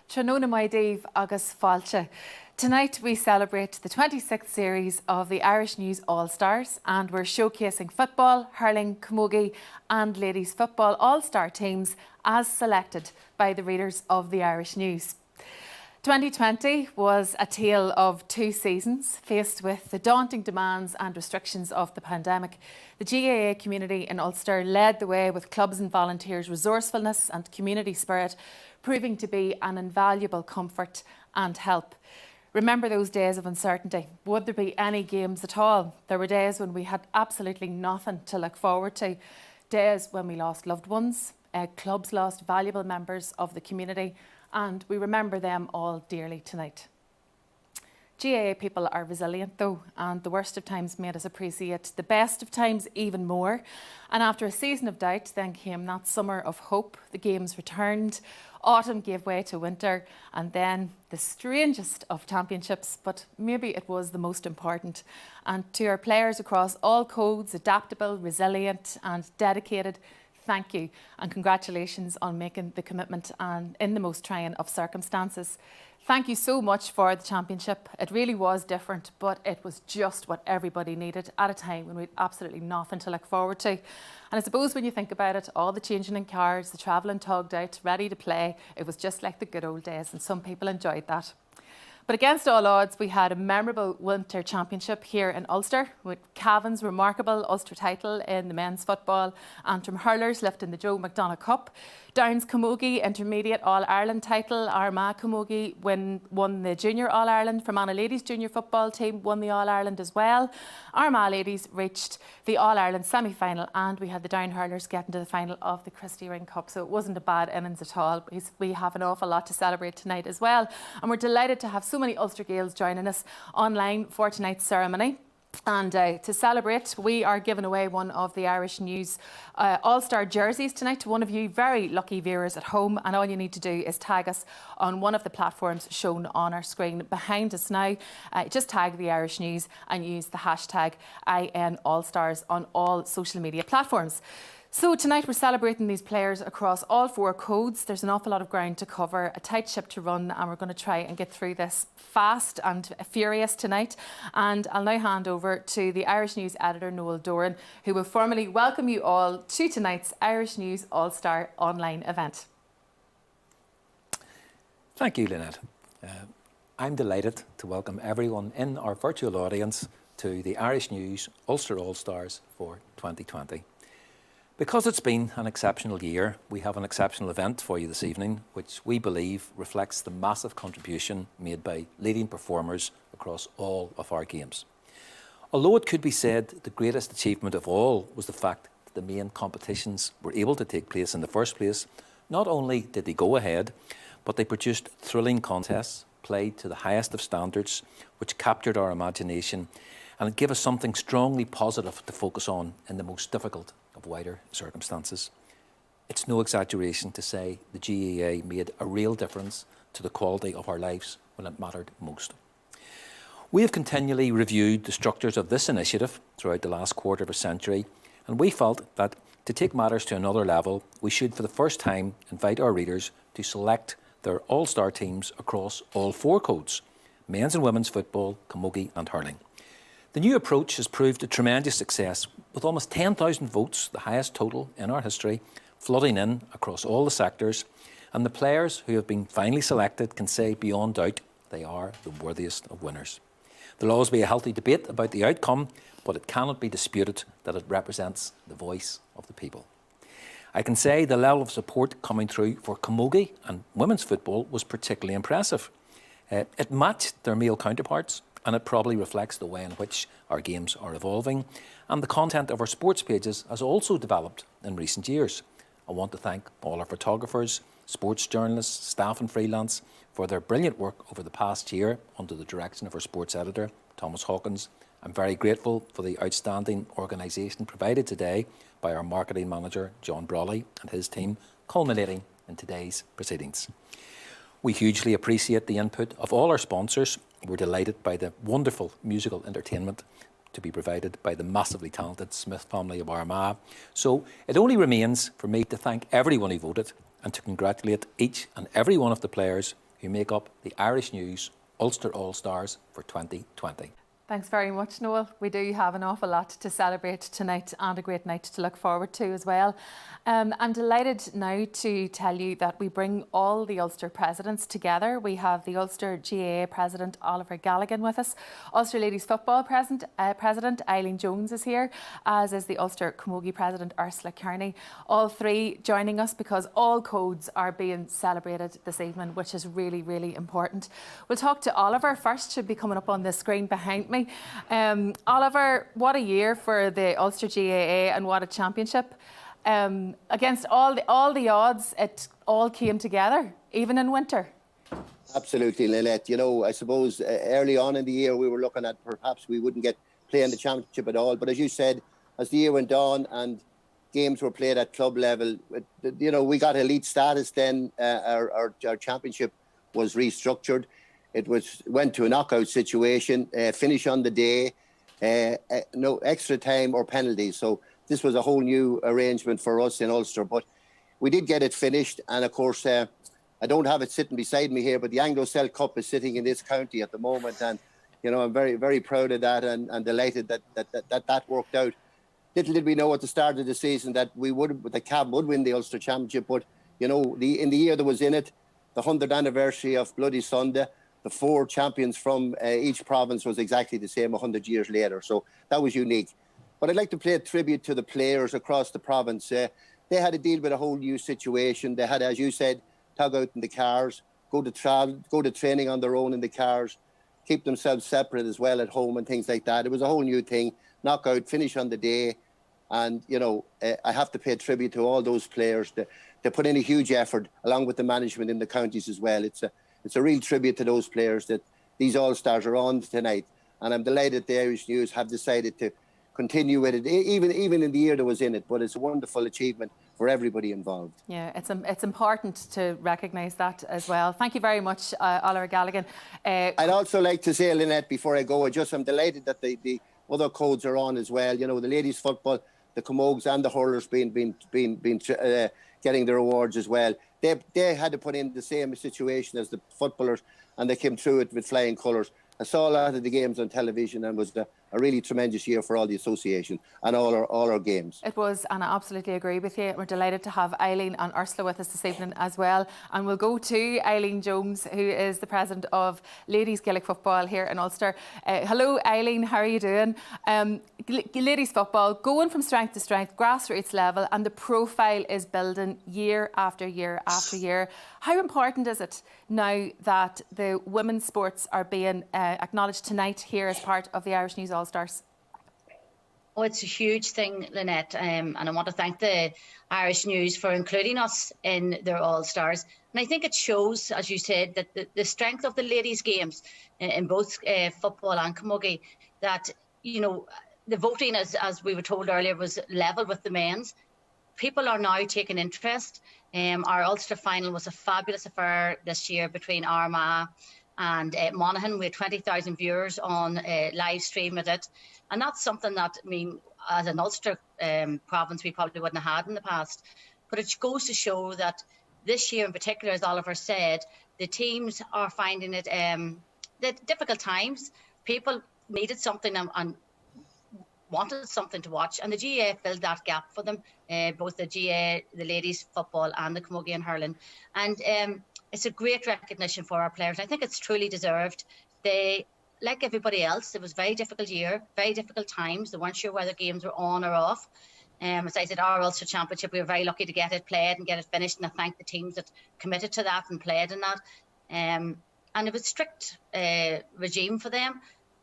Tróna mai Dave agus fáilte. Tonight we celebrate the 26th series of the Irish News All-Stars, and we're showcasing football, hurling, camogie and ladies football all-star teams as selected by the readers of the Irish News. 2020 was a tale of two seasons. Faced with the daunting demands and restrictions of the pandemic, the GAA community in Ulster led the way with clubs and volunteers' resourcefulness and community spirit, proving to be an invaluable comfort and help. Remember those days of uncertainty. Would there be any games at all? There were days when we had absolutely nothing to look forward to. Days when we lost loved ones, clubs lost valuable members of the community, and we remember them all dearly tonight. GAA people are resilient though, and the worst of times made us appreciate the best of times even more. And after a season of doubt, then came that summer of hope. The games returned, autumn gave way to winter, and then the strangest of championships, but maybe it was the most important. And to our players across all codes, adaptable, resilient and dedicated, thank you and congratulations on making the commitment and in the most trying of circumstances. Thank you so much for the championship. It really was different, but it was just what everybody needed at a time when we had absolutely nothing to look forward to. And I suppose when you think about it, all the changing in cars, the travelling tugged out, ready to play, it was just like the good old days, and some people enjoyed that. But against all odds, we had a memorable winter championship here in Ulster, with Cavan's remarkable Ulster title in the men's football, Antrim hurlers lifting the Joe McDonagh Cup, Down's Camogie Intermediate All-Ireland title, Armagh Camogie won the Junior All-Ireland, Fermanagh Ladies Junior Football team won the All-Ireland as well. Armagh Ladies reached the All-Ireland semi-final, and we had the Down hurlers getting to the final of the Christy Ring Cup, so it wasn't a bad innings at all. We have an awful lot to celebrate tonight as well, and we're delighted to have so many Ulster Gaels joining us online for tonight's ceremony. And to celebrate, we are giving away one of the Irish News All-Star jerseys tonight to one of you very lucky viewers at home. And all you need to do is tag us on one of the platforms shown on our screen behind us now. Just tag the Irish News and use the hashtag INAllstars on all social media platforms. So tonight we're celebrating these players across all four codes. There's an awful lot of ground to cover, a tight ship to run, and we're going to try and get through this fast and furious tonight. And I'll now hand over to the Irish News editor, Noel Doran, who will formally welcome you all to tonight's Irish News All-Star online event. Thank you, Lynette. I'm delighted to welcome everyone in our virtual audience to the Irish News Ulster All-Stars for 2020. Because it's been an exceptional year, we have an exceptional event for you this evening, which we believe reflects the massive contribution made by leading performers across all of our games. Although it could be said the greatest achievement of all was the fact that the main competitions were able to take place in the first place, not only did they go ahead, but they produced thrilling contests, played to the highest of standards, which captured our imagination, and it gave us something strongly positive to focus on in the most difficult of wider circumstances. It's no exaggeration to say the GAA made a real difference to the quality of our lives when it mattered most. We have continually reviewed the structures of this initiative throughout the last quarter of a century, and we felt that to take matters to another level, we should for the first time invite our readers to select their all-star teams across all four codes: men's and women's football, camogie and hurling. The new approach has proved a tremendous success, with almost 10,000 votes, the highest total in our history, flooding in across all the sectors, and the players who have been finally selected can say beyond doubt they are the worthiest of winners. There'll always be a healthy debate about the outcome, but it cannot be disputed that it represents the voice of the people. I can say the level of support coming through for camogie and women's football was particularly impressive. It matched their male counterparts, and it probably reflects the way in which our games are evolving, and the content of our sports pages has also developed in recent years. I want to thank all our photographers, sports journalists, staff and freelance for their brilliant work over the past year under the direction of our sports editor, Thomas Hawkins. I'm very grateful for the outstanding organisation provided today by our marketing manager, John Brawley, and his team, culminating in today's proceedings. We hugely appreciate the input of all our sponsors. We're delighted by the wonderful musical entertainment to be provided by the massively talented Smith family of Armagh. So it only remains for me to thank everyone who voted and to congratulate each and every one of the players who make up the Irish News Ulster All-Stars for 2020. Thanks very much, Noel. We do have an awful lot to celebrate tonight and a great night to look forward to as well. I'm delighted now to tell you that we bring all the Ulster presidents together. We have the Ulster GAA President Oliver Galligan with us. Ulster Ladies Football President Eileen Jones is here, as is the Ulster Camogie President Ursula Kearney. All three joining us because all codes are being celebrated this evening, which is really, really important. We'll talk to Oliver first, should be coming up on the screen behind me. Oliver, what a year for the Ulster GAA and what a championship. Against all the odds, it all came together, even in winter. Absolutely, Lynette. You know, I suppose early on in the year we were looking at perhaps we wouldn't get play in the championship at all. But as you said, as the year went on and games were played at club level, you know, we got elite status then. Our championship was restructured. It went to a knockout situation, finish on the day, no extra time or penalties. So this was a whole new arrangement for us in Ulster. But we did get it finished. And of course, I don't have it sitting beside me here, but the Anglo-Celt Cup is sitting in this county at the moment. And, you know, I'm very, very proud of that and delighted that worked out. Little did we know at the start of the season that the Cab would win the Ulster Championship. But, you know, in the year that was in it, the 100th anniversary of Bloody Sunday, the 4 champions from each province was exactly the same 100 years later. So that was unique. But I'd like to pay a tribute to the players across the province. They had to deal with a whole new situation. They had, as you said, tug out in the cars, go to training on their own in the cars, keep themselves separate as well at home and things like that. It was a whole new thing. Knock out, finish on the day. And, you know, I have to pay tribute to all those players. They put in a huge effort along with the management in the counties as well. It's a real tribute to those players that these All-Stars are on tonight. And I'm delighted the Irish News have decided to continue with it, even in the year that was in it. But it's a wonderful achievement for everybody involved. Yeah, it's important to recognise that as well. Thank you very much, Oliver Galligan. I'd also like to say, Lynette, before I go, I'm delighted that the other codes are on as well. You know, the ladies' football, the Camogues and the hurlers getting their awards as well. They had to put in the same situation as the footballers, and they came through it with flying colours. I saw a lot of the games on television, and it was a really tremendous year for all the association and all our games. It was, and I absolutely agree with you. We're delighted to have Eileen and Ursula with us this evening as well. And we'll go to Eileen Jones, who is the president of Ladies Gaelic Football here in Ulster. Hello, Eileen, how are you doing? Ladies football, going from strength to strength, grassroots level, and the profile is building year after year after year. How important is it now that the women's sports are being acknowledged tonight here as part of the Irish News All-Stars? Oh, it's a huge thing, Lynette, and I want to thank the Irish News for including us in their All-Stars. And I think it shows, as you said, that the strength of the ladies' games in both football and camogie, that, you know, the voting, as we were told earlier, was level with the men's. People are now taking interest. Our Ulster final was a fabulous affair this year between Armagh and Monaghan. We had 20,000 viewers on live stream with it. And that's something that, I mean, as an Ulster province, we probably wouldn't have had in the past. But it goes to show that this year in particular, as Oliver said, the teams are finding it the difficult times. People needed something and wanted something to watch, and the GAA filled that gap for them, both the GAA, the ladies football and the camogie and hurling. And it's a great recognition for our players. I think it's truly deserved. They, like everybody else, it was a very difficult year, very difficult times. They weren't sure whether games were on or off. As I said, our Ulster Championship, we were very lucky to get it played and get it finished, and I thank the teams that committed to that and played in that. And it was a strict regime for them,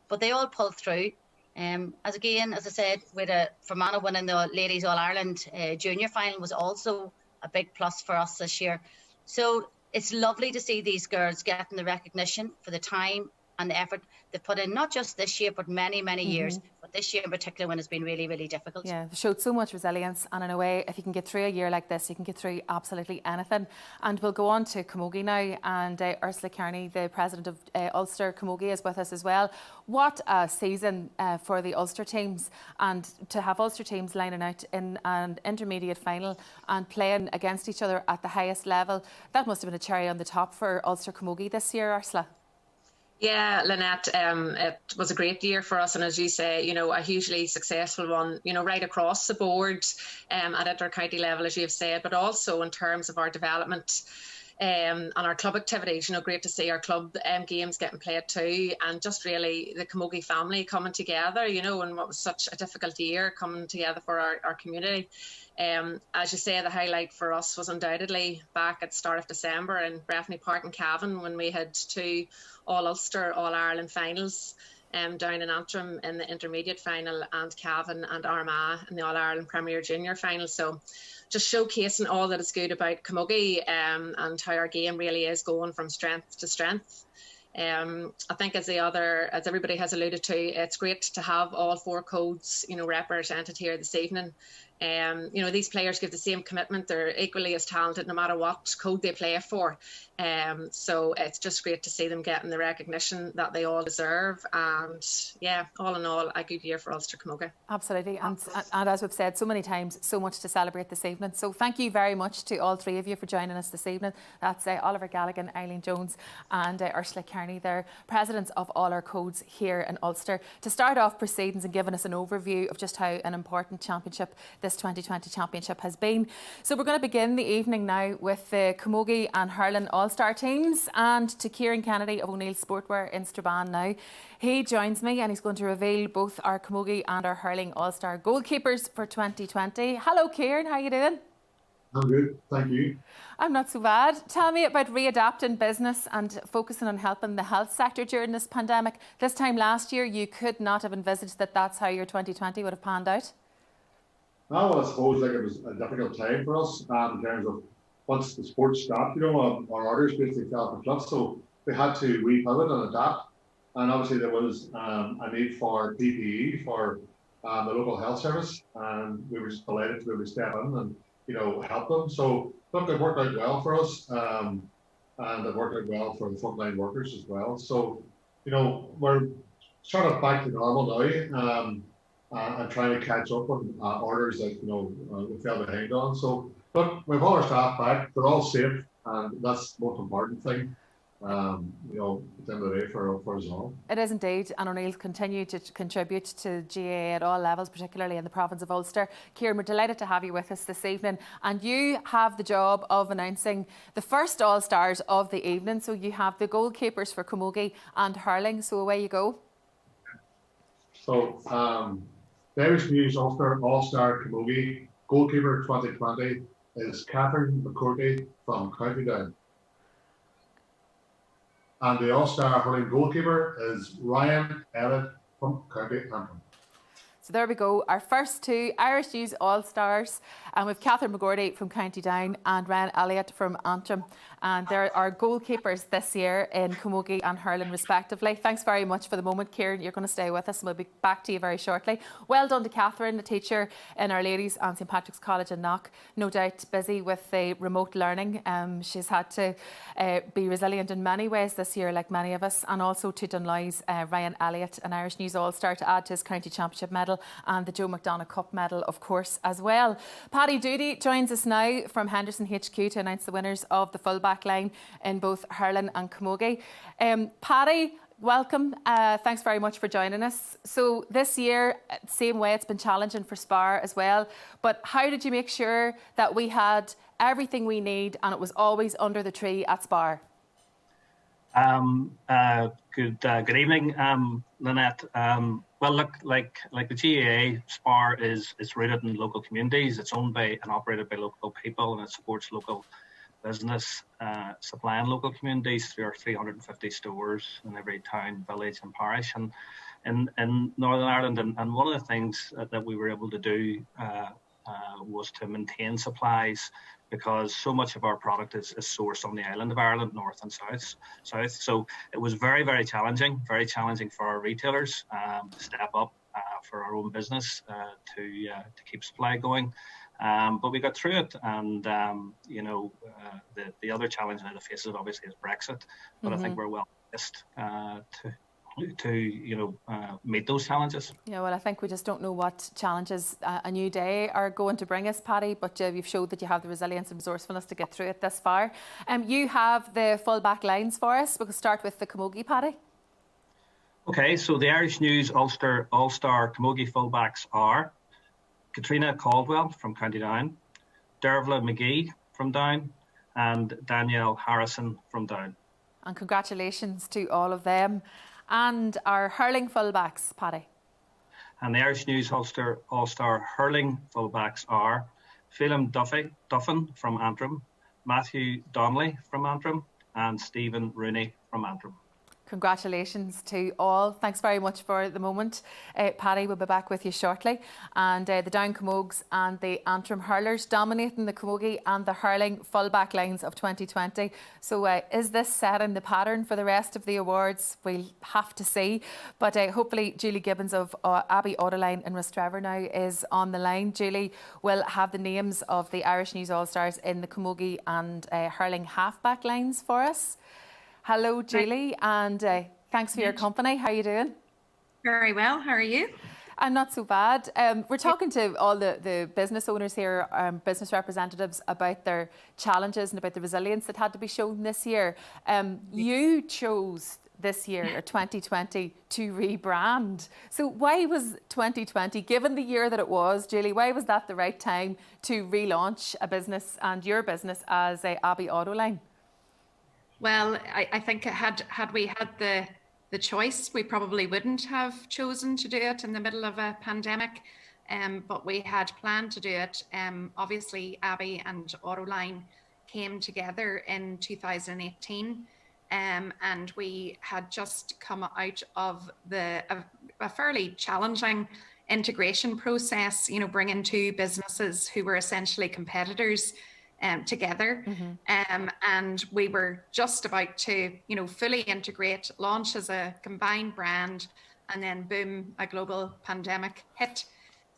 but they all pulled through. As I said, with Fermanagh winning the Ladies All-Ireland junior final was also a big plus for us this year. So it's lovely to see these girls getting the recognition for the time and the effort they've put in, not just this year, but many, many years, but this year in particular when it's been really, really difficult. Yeah, they showed so much resilience, and in a way, if you can get through a year like this, you can get through absolutely anything. And we'll go on to Camogie now, and Ursula Kearney, the president of Ulster Camogie, is with us as well. What a season for the Ulster teams, and to have Ulster teams lining out in an intermediate final and playing against each other at the highest level. That must have been a cherry on the top for Ulster Camogie this year, Ursula. Yeah, Lynette, it was a great year for us, and as you say, you know, a hugely successful one, you know, right across the board at inter-county level, as you have said, but also in terms of our development and our club activities. You know, great to see our club games getting played too, and just really the Camogie family coming together, you know, and what was such a difficult year coming together for our community. As you say, the highlight for us was undoubtedly back at the start of December in Breffni Park in Cavan, when we had 2 All-Ulster, All-Ireland finals down in Antrim in the intermediate final, and Cavan and Armagh in the All-Ireland Premier Junior final. So just showcasing all that is good about Camogie and how our game really is going from strength to strength. I think as everybody has alluded to, it's great to have all 4 codes, you know, represented here this evening. You know, these players give the same commitment. They're equally as talented no matter what code they play for. So it's just great to see them getting the recognition that they all deserve. And yeah, all in all, a good year for Ulster Camogie. Absolutely. And as we've said so many times, so much to celebrate this evening. So thank you very much to all 3 of you for joining us this evening. That's Oliver Galligan, Eileen Jones and Ursula Kearney. They're presidents of all our codes here in Ulster, to start off proceedings and giving us an overview of just how an important championship this 2020 championship has been. So we're going to begin the evening now with the Camogie and Hurling All-Star teams, and to Kieran Kennedy of O'Neill Sportwear in Strabane now. He joins me and he's going to reveal both our Camogie and our Hurling All-Star goalkeepers for 2020. Hello Kieran, how are you doing? I'm good, thank you. I'm not so bad. Tell me about readapting business and focusing on helping the health sector during this pandemic. This time last year, you could not have envisaged that that's how your 2020 would have panned out. No, well, I suppose like it was a difficult time for us in terms of once the sport stopped, you know, our orders basically fell off the cliff, so we had to repivot and adapt. And obviously there was a need for PPE for the local health service, and we were just delighted to be able to step in and, you know, help them. So look, it worked out well for us, and it worked out well for the frontline workers as well. So, you know, we're sort of back to normal now. And trying to catch up on orders that, you know, we fell behind on. So, look, we've all our staff back. They're all safe, and that's the most important thing, you know, at the end of the day for us all. It is indeed, and O'Neill's continue to contribute to GAA at all levels, particularly in the province of Ulster. Kieran, we're delighted to have you with us this evening, and you have the job of announcing the first All-Stars of the evening. So you have the goalkeepers for Camogie and Hurling, so away you go. So, the Irish News Ulster All-Star Camogie goalkeeper 2020 is Catherine McCourty from County Down. And the All-Star Hurling goalkeeper is Ryan Elliott from County Antrim. So there we go, our first 2 Irish News All-Stars, and with Catherine McGordy from County Down and Ryan Elliott from Antrim. And they're our goalkeepers this year in Camogie and Hurling respectively. Thanks very much for the moment, Kieran. You're going to stay with us and we'll be back to you very shortly. Well done to Catherine, the teacher in Our Ladies and St Patrick's College in Knock. No doubt busy with the remote learning. She's had to be resilient in many ways this year, like many of us. And also to Dunloy's Ryan Elliott, an Irish News All-Star, to add to his county championship medal, and the Joe McDonagh Cup medal, of course, as well. Paddy Doody joins us now from Henderson HQ to announce the winners of the full-back line in both Hurling and Camogie. Paddy, welcome. Thanks very much for joining us. So this year, same way, it's been challenging for SPAR as well. But how did you make sure that we had everything we need and it was always under the tree at SPAR? Good evening, Lynette. Well, look, like the GAA, SPAR is rooted in local communities. It's owned by and operated by local people, and it supports local business, supplying local communities through our 350 stores in every town, village and parish and in Northern Ireland. And one of the things that we were able to do was to maintain supplies, because so much of our product is sourced on the island of Ireland, north and south. So it was very, very challenging for our retailers to step up for our own business to keep supply going. But we got through it, and the other challenge that it faces obviously is Brexit. But I think we're well placed to meet those challenges. Yeah, well, I think we just don't know what challenges a new day are going to bring us, Paddy, but you've showed that you have the resilience and resourcefulness to get through it this far. You have the full back lines for us. We'll start with the Camogie, Paddy. Okay, so the Irish News Ulster All-Star Camogie fullbacks are Katrina Caldwell from County Down, Dervla McGee from Down, and Danielle Harrison from Down. And congratulations to all of them. And our hurling fullbacks, Paddy. And the Irish News Ulster All-Star hurling fullbacks are Phelim Duffin from Antrim, Matthew Donnelly from Antrim, and Stephen Rooney from Antrim. Congratulations to all. Thanks very much for the moment. Paddy, we'll be back with you shortly. And the Down Camogues and the Antrim hurlers dominating the Camogie and the hurling fullback lines of 2020. So is this setting the pattern for the rest of the awards? We'll have to see. But hopefully Julie Gibbons of Abbey Autoline in Rostrevor now is on the line. Julie will have the names of the Irish News All-Stars in the Camogie and hurling halfback lines for us. Hello, Julie, and thanks for your company. How are you doing? Very well. How are you? I'm not so bad. We're talking to all the business owners here, business representatives, about their challenges and about the resilience that had to be shown this year. You chose this year, or 2020, to rebrand. So why was 2020, given the year that it was, Julie, why was that the right time to relaunch a business and your business as Abbey Autoline? Well, I think had we had the choice, we probably wouldn't have chosen to do it in the middle of a pandemic, but we had planned to do it. Obviously, Abbey and Autoline came together in 2018, and we had just come out of a fairly challenging integration process, bringing two businesses who were essentially competitors together. And we were just about to, fully integrate, launch as a combined brand, and then boom, a global pandemic hit.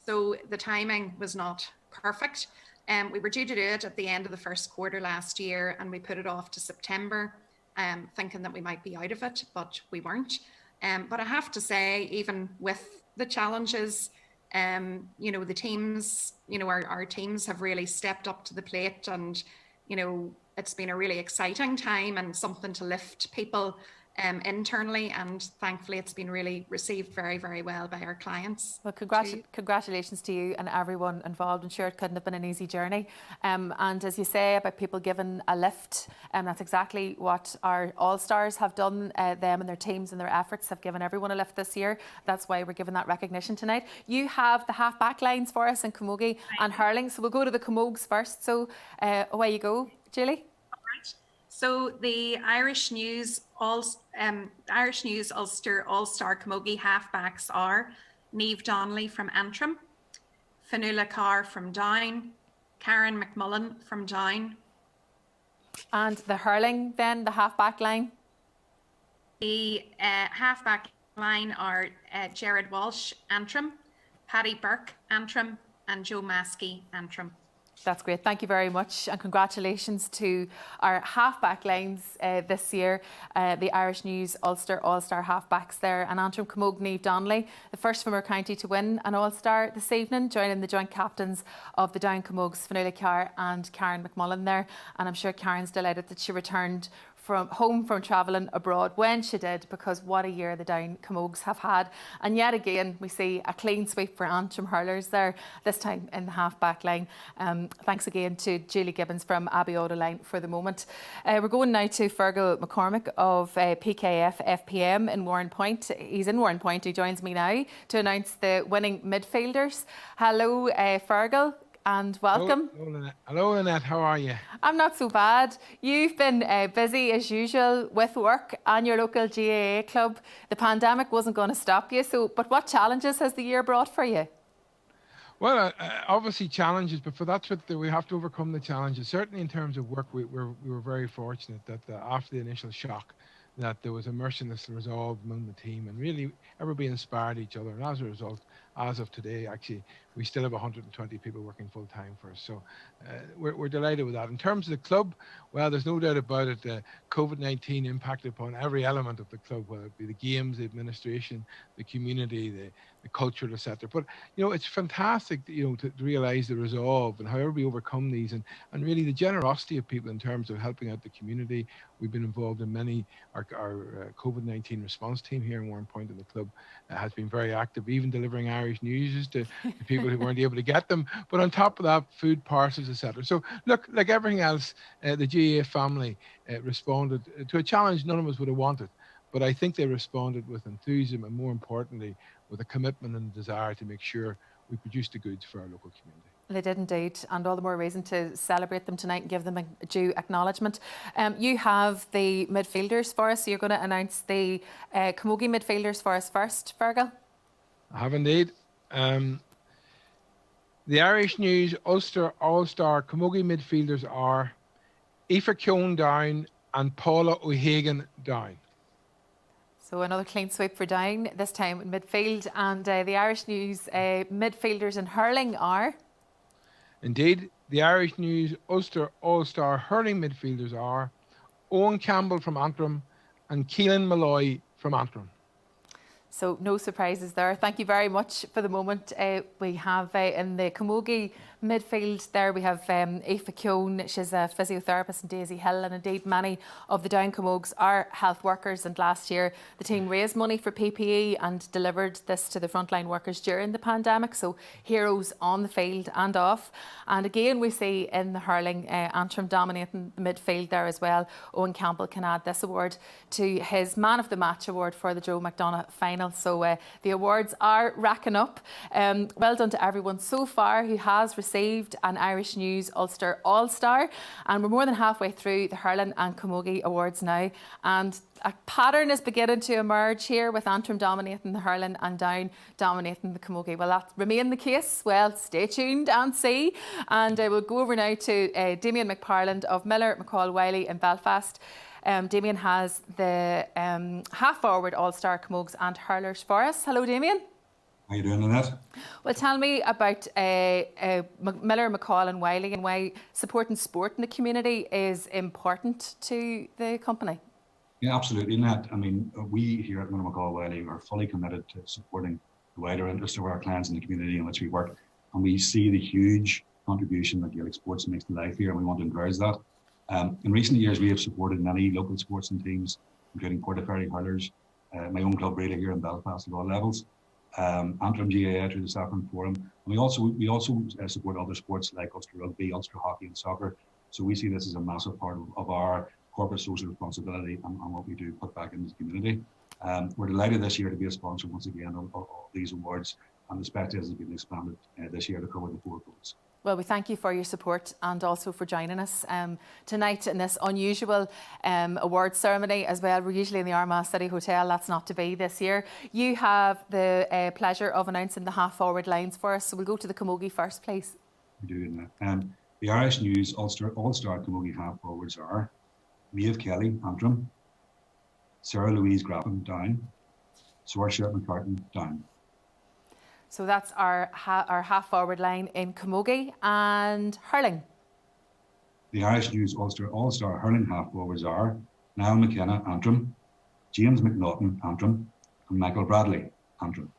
So the timing was not perfect. We were due to do it at the end of the first quarter last year, and we put it off to September, thinking that we might be out of it, but we weren't. But I have to say, even with the challenges, the teams, our teams have really stepped up to the plate, and, it's been a really exciting time and something to lift people internally, and thankfully it's been really received very, very well by our clients. Well, congratulations to you and everyone involved. I'm sure it couldn't have been an easy journey. And as you say about people given a lift, that's exactly what our All-Stars have done. Them and their teams and their efforts have given everyone a lift this year. That's why we're given that recognition tonight. You have the half-back lines for us in Camogie and hurling, so we'll go to the Camogues first. So away you go, Julie. So the Irish News Ulster All-Star Camogie halfbacks are Niamh Donnelly from Antrim, Fionnuala Carr from Down, Karen McMullen from Down. And the hurling then, the halfback line? The halfback line are Jared Walsh, Antrim, Paddy Burke, Antrim, and Joe Maskey, Antrim. That's great. Thank you very much, and congratulations to our halfback lines this year, the Irish News Ulster All-Star halfbacks there, and Antrim Camogie Niamh Donnelly, the first from our county to win an All-Star this evening, joining the joint captains of the Down Camogues, Fionnuala Carr and Karen McMullen there. And I'm sure Karen's delighted that she returned from home from travelling abroad when she did, because what a year the Down Camogues have had. And yet again, we see a clean sweep for Antrim hurlers there, this time in the half-back line. Thanks again to Julie Gibbons from Abbey Autoline for the moment. We're going now to Fergal McCormick of PKF FPM in Warrenpoint. He's in Warrenpoint. He joins me now to announce the winning midfielders. Hello, Fergal, and welcome. Hello, Lynette. How are you? I'm not so bad. You've been busy as usual with work and your local GAA club. The pandemic wasn't going to stop you. But what challenges has the year brought for you? Well, obviously challenges, but for that's what we have to overcome the challenges. Certainly in terms of work, we were very fortunate that after the initial shock, that there was a merciless resolve among the team, and really everybody inspired each other. And as a result, as of today, actually, we still have 120 people working full time for us. So we're delighted with that. In terms of the club, well, there's no doubt about it. COVID-19 impacted upon every element of the club, whether it be the games, the administration, the community, the culture, etc. But it's fantastic, to realise the resolve and however we overcome these, and really the generosity of people in terms of helping out the community. We've been involved in many. Our COVID-19 response team here in Warren Point in the club has been very active, even delivering Irish news to people who weren't able to get them. But on top of that, food parcels, etc. So look, like everything else, the GAA family responded to a challenge none of us would have wanted. But I think they responded with enthusiasm and, more importantly, with a commitment and desire to make sure we produce the goods for our local community. They did indeed, and all the more reason to celebrate them tonight and give them a due acknowledgement. You have the midfielders for us, so you're going to announce the Camogie midfielders for us first, Fergal? I have indeed. The Irish News Ulster All-Star Camogie midfielders are Aoife Keown down and Paula O'Hagan down. So another clean sweep for Down, this time in midfield. And the Irish News midfielders in hurling are? Indeed, the Irish News Ulster All-Star hurling midfielders are Owen Campbell from Antrim and Keelan Malloy from Antrim. So no surprises there. Thank you very much for the moment. We have in the Camogie midfield there, we have Aoife Keown, she's a physiotherapist, and Daisy Hill, and indeed many of the Down Camogues are health workers, and last year the team raised money for PPE and delivered this to the frontline workers during the pandemic, so heroes on the field and off. And again we see in the hurling, Antrim dominating the midfield there as well. Owen Campbell can add this award to his Man of the Match award for the Joe McDonagh final, so the awards are racking up. Well done to everyone so far who has received an Irish News Ulster All-Star, and we're more than halfway through the hurling and Camogie awards now, and a pattern is beginning to emerge here with Antrim dominating the hurling and Down dominating the Camogie. Will that remain the case? Well, stay tuned and see. And we'll go over now to Damien McParland of Miller, McCall, Wiley in Belfast. Damien has the half-forward All-Star Camogues and hurlers for us. Hello, Damien. How are you doing, Lynette? Well, tell me about Miller, McCall and Wiley, and why supporting sport in the community is important to the company. Yeah, absolutely, Lynette. I mean, we here at Miller, McCall, Wiley are fully committed to supporting the wider interest of our clients in the community in which we work, and we see the huge contribution that Gaelic sports makes to life here, and we want to encourage that. In recent years, we have supported many local sports and teams, including Portaferry hurlers, my own club really here in Belfast at all levels. Antrim GAA through the Saffron Forum. And we also support other sports like Ulster Rugby, Ulster Hockey and Soccer. So we see this as a massive part of our corporate social responsibility and what we do put back into the community. We're delighted this year to be a sponsor once again of these awards, and the spectators has been expanded this year to cover the 4 codes. Well, we thank you for your support and also for joining us tonight in this unusual awards ceremony as well. We're usually in the Armagh City Hotel. That's not to be this year. You have the pleasure of announcing the half-forward lines for us. So we'll go to the Camogie first, please. We do that. The Irish News Ulster All-Star Camogie half-forwards are Maeve Kelly, Antrim, Sarah Louise Graffin, Down, Saoirse McCartan, Down. So that's our half-forward line in Camogie. And hurling? The Irish News Ulster All-Star hurling half-forwards are Niall McKenna, Antrim, James McNaughton, Antrim, and Michael Bradley, Antrim.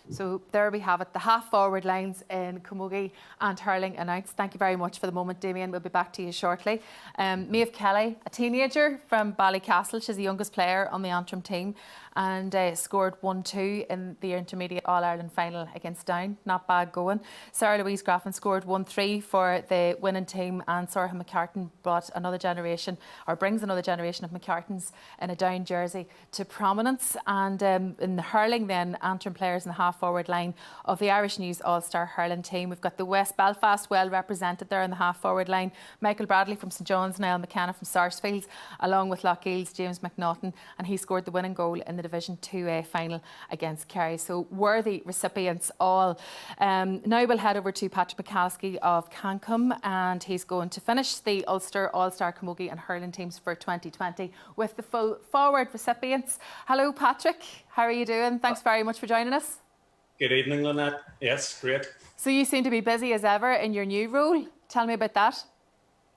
So there we have it, the half-forward lines in Camogie and hurling announced. Thank you very much for the moment, Damien. We'll be back to you shortly. Maeve Kelly, a teenager from Ballycastle. She's the youngest player on the Antrim team and scored 1-2 in the Intermediate All-Ireland final against Down. Not bad going. Sarah Louise Graffin scored 1-3 for the winning team, and Saoirse McCartan brings another generation of McCartans in a Down jersey to prominence. And in the hurling then, Antrim players in the half-forward line of the Irish News All-Star hurling team. We've got the West Belfast well represented there in the half-forward line. Michael Bradley from St John's, Niall McKenna from Sarsfields, along with Lochgil's James McNaughton, and he scored the winning goal in the Division 2A final against Kerry. So worthy recipients all. Now we'll head over to Patrick McCaskey of CANCOM, and he's going to finish the Ulster All-Star Camogie and hurling teams for 2020 with the full forward recipients. Hello Patrick, how are you doing? Thanks very much for joining us. Good evening, Lynette. Yes, great. So you seem to be busy as ever in your new role. Tell me about that.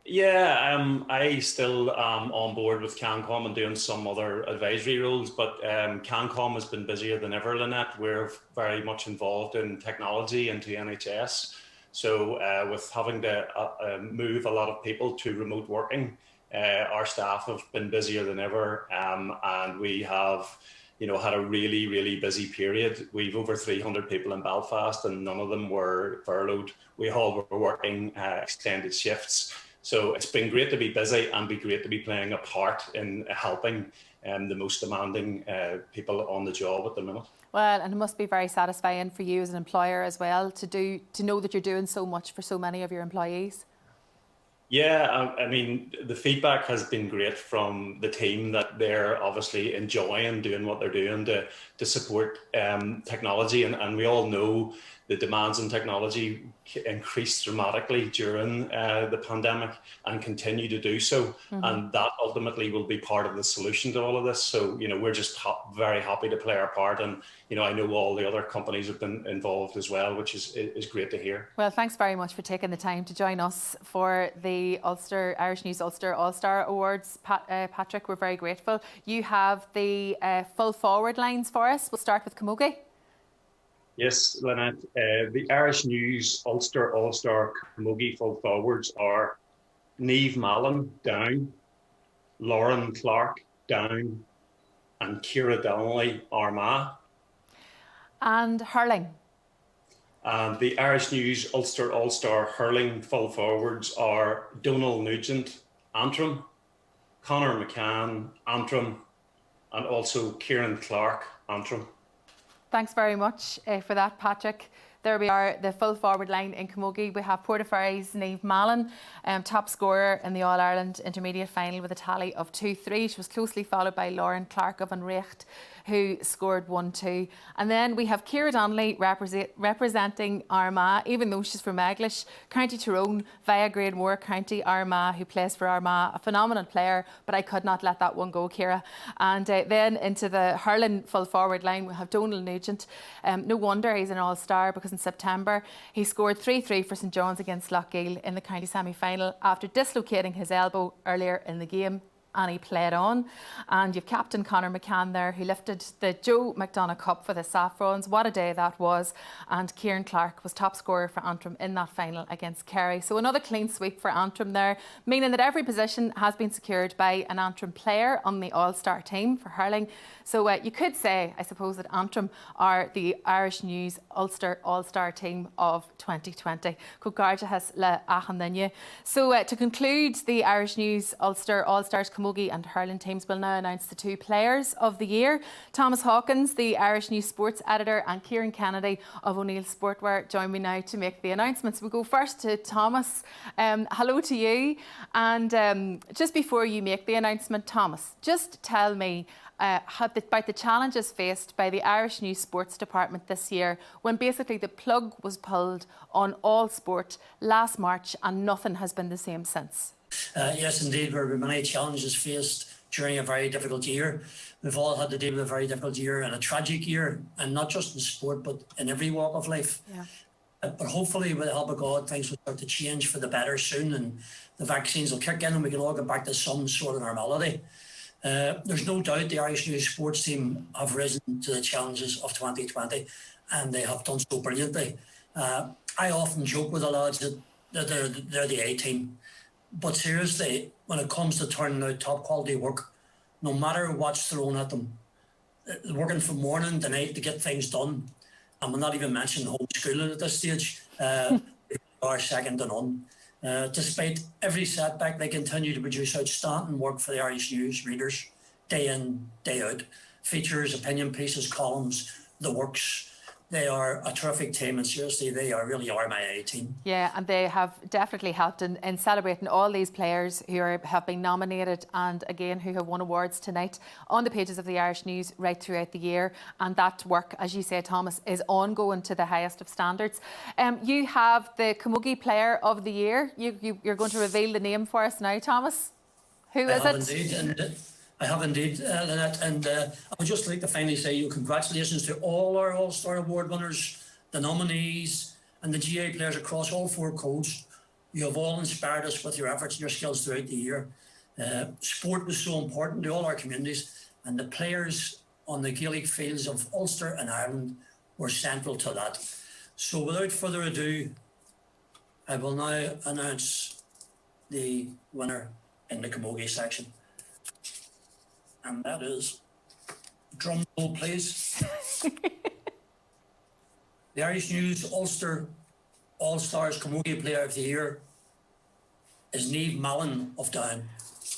Yeah, I still am on board with CANCOM and doing some other advisory roles, but CANCOM has been busier than ever, Lynette. We're very much involved in technology into NHS. So with having to move a lot of people to remote working, our staff have been busier than ever, and we have had a really, really busy period. We've over 300 people in Belfast and none of them were furloughed. We all were working extended shifts. So it's been great to be busy and be great to be playing a part in helping the most demanding people on the job at the minute. Well, and it must be very satisfying for you as an employer as well to know that you're doing so much for so many of your employees. Yeah, I mean, the feedback has been great from the team that they're obviously enjoying doing what they're doing to support technology. And we all know the demands in technology increased dramatically during the pandemic and continue to do so. Mm-hmm. And that ultimately will be part of the solution to all of this. So, we're just very happy to play our part. And, I know all the other companies have been involved as well, which is great to hear. Well, thanks very much for taking the time to join us for the Irish News Ulster All-Star Awards. Patrick, we're very grateful. You have the full forward lines for us. We'll start with Camogie. Yes, Lynette. The Irish News Ulster All-Star Camogie full forwards are Niamh Mallon, down, Lauren Clark, down, and Ciara Donnelly, Armagh. And hurling. The Irish News Ulster All-Star hurling full forwards are Donal Nugent, Antrim, Conor McCann, Antrim, and also Kieran Clark, Antrim. Thanks very much for that, Patrick. There we are, the full forward line in Camogie. We have Portaferry's Niamh Mallon, top scorer in the All-Ireland Intermediate Final with a tally of 2-3. She was closely followed by Lauren Clark of Unrecht, who scored 1-2. And then we have Ciara Donnelly representing Armagh, even though she's from Eglish, County Tyrone, via Granemore County Armagh, who plays for Armagh, a phenomenal player, but I could not let that one go, Ciara. And then into the hurling full forward line, we have Donal Nugent. No wonder he's an all-star, because in September he scored 3-3 for St John's against Lochgiel in the county semi-final after dislocating his elbow earlier in the game. And he played on. And you've captain Conor McCann there, who lifted the Joe McDonagh Cup for the Saffrons. What a day that was. And Kieran Clark was top scorer for Antrim in that final against Kerry. So another clean sweep for Antrim there, meaning that every position has been secured by an Antrim player on the All-Star team for hurling. So you could say, I suppose, that Antrim are the Irish News Ulster All-Star team of 2020. So to conclude the Irish News Ulster All-Stars Camogie and hurling teams, will now announce the two players of the year. Thomas Hawkins, the Irish News Sports Editor, and Kieran Kennedy of O'Neill Sportwear join me now to make the announcements. We'll go first to Thomas. Hello to you. And just before you make the announcement, Thomas, just tell me about the challenges faced by the Irish News Sports Department this year, when basically the plug was pulled on all sport last March and nothing has been the same since. Yes, indeed, there have been many challenges faced during a very difficult year. We've all had to deal with a very difficult year and a tragic year, and not just in sport, but in every walk of life. Yeah. But hopefully, with the help of God, things will start to change for the better soon, and the vaccines will kick in and we can all get back to some sort of normality. There's no doubt the Irish News Sports team have risen to the challenges of 2020, and they have done so brilliantly. I often joke with the lads that they're the A team. But seriously, when it comes to turning out top quality work, no matter what's thrown at them, working from morning to night to get things done, and we'll not even mention homeschooling at this stage, are second to none. Despite every setback, they continue to produce outstanding work for the Irish News readers, day in, day out. Features, opinion pieces, columns, the works. they are a terrific team, and seriously, they really are my A team. Yeah, and they have definitely helped in celebrating all these players who have been nominated and again who have won awards tonight on the pages of the Irish News right throughout the year. And that work, as you say, Thomas, is ongoing to the highest of standards. You have the Camogie Player of the Year. You're going to reveal the name for us now, Thomas. Who is it? Indeed, I have indeed, Lynette, and I would just like to finally say congratulations to all our All-Star Award winners, the nominees, and the GA players across all 4 codes. You have all inspired us with your efforts and your skills throughout the year. Sport was so important to all our communities, and the players on the Gaelic fields of Ulster and Ireland were central to that. So without further ado, I will now announce the winner in the Camogie section. And that is, drum roll please, the Irish News Ulster All-Stars Camogie Player of the Year is Niamh Mallon of Down.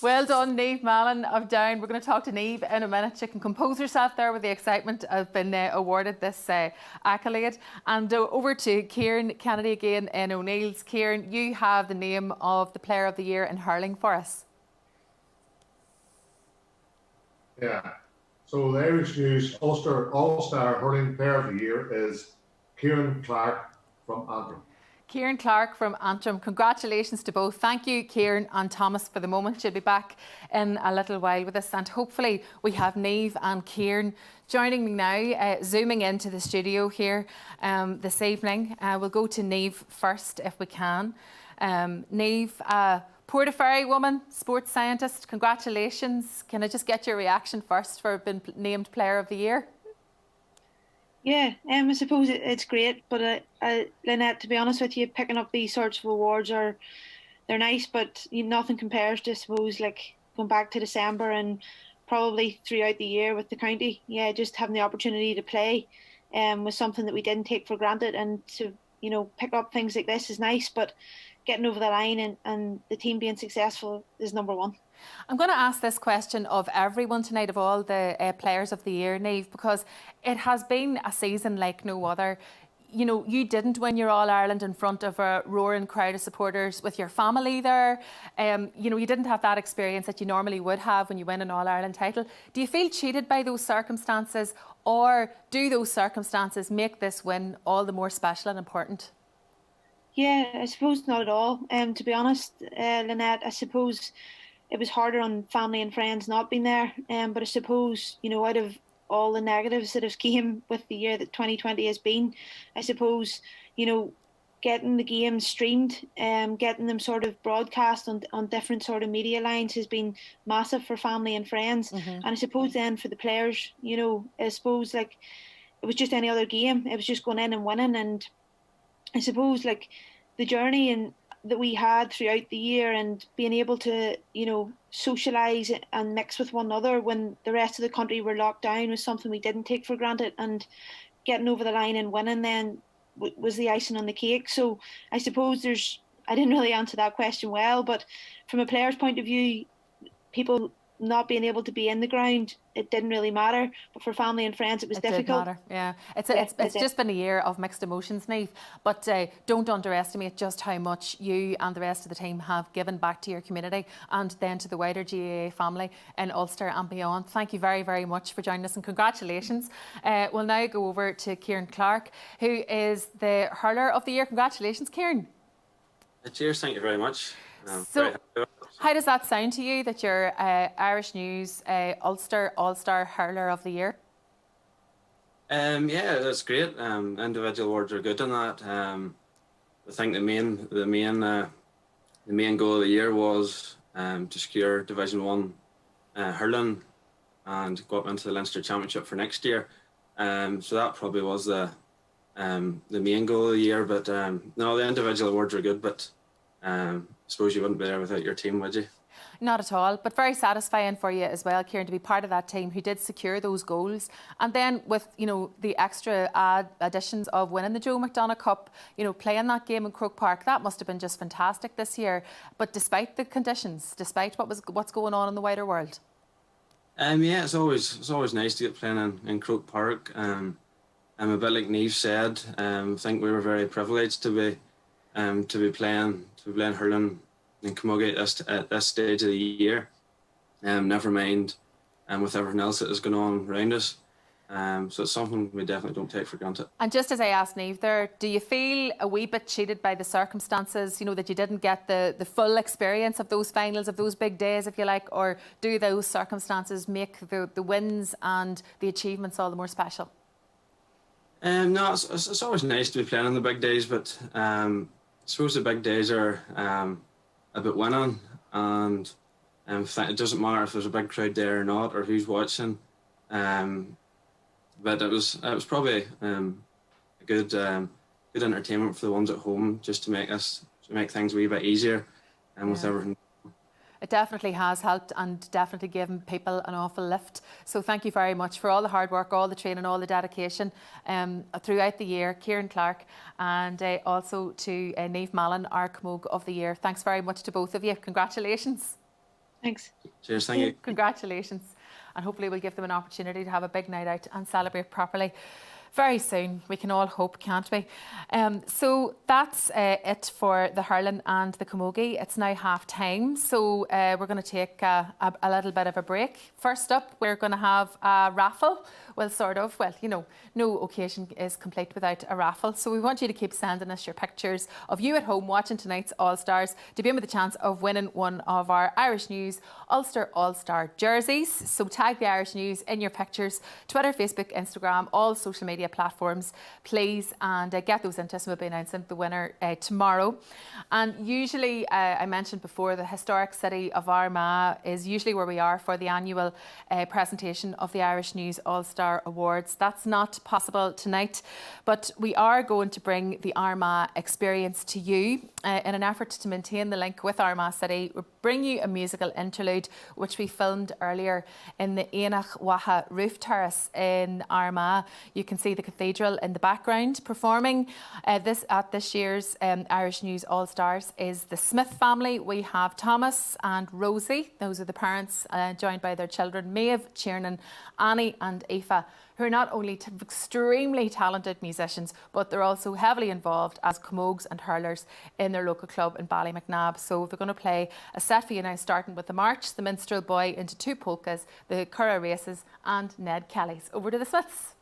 Well done, Niamh Mallon of Down. We're going to talk to Niamh in a minute. She can compose herself there with the excitement of being awarded this accolade. And over to Kieran Kennedy again in O'Neill's. Kieran, you have the name of the Player of the Year in hurling for us. Yeah. So the Irish News Ulster All-Star Hurling Player of the Year is Kieran Clark from Antrim. Kieran Clark from Antrim. Congratulations to both. Thank you, Kieran and Thomas, for the moment. She'll be back in a little while with us. And hopefully we have Niamh and Kieran joining me now, zooming into the studio here this evening. We'll go to Niamh first if we can. Niamh, Portaferry woman, sports scientist, congratulations. Can I just get your reaction first for being named Player of the Year? Yeah, I suppose it's great, but Lynette, to be honest with you, picking up these sorts of awards they're nice, but nothing compares to, I suppose, like going back to December and probably throughout the year with the county. Yeah, just having the opportunity to play was something that we didn't take for granted, and to pick up things like this is nice, but getting over the line and the team being successful is number one. I'm going to ask this question of everyone tonight, of all the players of the year, Niamh, because it has been a season like no other. You didn't win your All-Ireland in front of a roaring crowd of supporters with your family there. You didn't have that experience that you normally would have when you win an All-Ireland title. Do you feel cheated by those circumstances, or do those circumstances make this win all the more special and important? Yeah, I suppose not at all. To be honest, Lynette, I suppose it was harder on family and friends not being there. But I suppose, out of all the negatives that have came with the year that 2020 has been, I suppose, getting the games streamed, getting them sort of broadcast on different sort of media lines has been massive for family and friends. And I suppose then for the players, I suppose like it was just any other game. It was just going in and winning. And I suppose like the journey that we had throughout the year and being able to, socialise and mix with one another when the rest of the country were locked down was something we didn't take for granted. And getting over the line and winning then was the icing on the cake. So I suppose I didn't really answer that question well, but from a player's point of view, people not being able to be in the ground, it didn't really matter. But for family and friends, it was difficult. Did matter. Yeah, it's just been a year of mixed emotions, Niamh. But don't underestimate just how much you and the rest of the team have given back to your community and then to the wider GAA family in Ulster and beyond. Thank you very, very much for joining us, and congratulations. We'll now go over to Kieran Clark, who is the Hurler of the Year. Congratulations, Kieran. Cheers, thank you very much. So, how does that sound to you that you're Irish News Ulster All-Star Hurler of the Year? Yeah, that's great. Individual awards are good on that. I think the main goal of the year was to secure Division 1 hurling and go up into the Leinster Championship for next year. So that probably was the main goal of the year. But no, the individual awards are good, but I suppose you wouldn't be there without your team, would you? Not at all, but very satisfying for you as well, Kieran, to be part of that team who did secure those goals. And then with, the extra additions of winning the Joe McDonagh Cup, playing that game in Croke Park, that must have been just fantastic this year. But despite the conditions, despite what's going on in the wider world. Yeah, it's always nice to get playing in Croke Park. a bit like Niamh said, I think we were very privileged to be playing hurling in Camogie at this stage of the year. Never mind, with everything else that is going on around us. So it's something we definitely don't take for granted. And just as I asked Niamh there, do you feel a wee bit cheated by the circumstances, you know, that you didn't get the full experience of those finals, of those big days, if you like, or do those circumstances make the wins and the achievements all the more special? No, it's always nice to be playing on the big days, but I suppose the big days are about winning, and it doesn't matter if there's a big crowd there or not, or who's watching. But it was probably a good entertainment for the ones at home, just to make things a wee bit easier, and with everything. It definitely has helped and definitely given people an awful lift. So thank you very much for all the hard work, all the training, all the dedication throughout the year. Kieran Clark and also to Niamh Mallon, our Camogie of the Year. Thanks very much to both of you. Congratulations. Thanks. Cheers, thank you. Congratulations. And hopefully we'll give them an opportunity to have a big night out and celebrate properly very soon. We can all hope, can't we? So that's it for the hurling and the camogie. It's now half time, so we're going to take a little bit of a break. First up, we're going to have a raffle. Well, sort of. Well, you know, no occasion is complete without a raffle. So we want you to keep sending us your pictures of you at home watching tonight's All-Stars to be in with the chance of winning one of our Irish News Ulster All-Star jerseys. So tag the Irish News in your pictures, Twitter, Facebook, Instagram, all social media platforms, please, and get those into us. We'll be announcing the winner tomorrow. And usually, I mentioned before, the historic city of Armagh is usually where we are for the annual presentation of the Irish News All-Star Awards. That's not possible tonight, but we are going to bring the Armagh experience to you in an effort to maintain the link with Armagh City. We'll bring you a musical interlude which we filmed earlier in the Éanach Waha roof terrace in Armagh. You can see the cathedral in the background. Performing at this year's Irish News All-Stars is the Smith family. We have Thomas and Rosie. Those are the parents, joined by their children Maeve, Tiernan, Annie and Aoife, who are not only extremely talented musicians, but they're also heavily involved as camogues and hurlers in their local club in Ballymacnab. So they're going to play a set for you now, starting with the March, the Minstrel Boy into two polkas, the Curragh Races and Ned Kelly's. Over to the Smiths.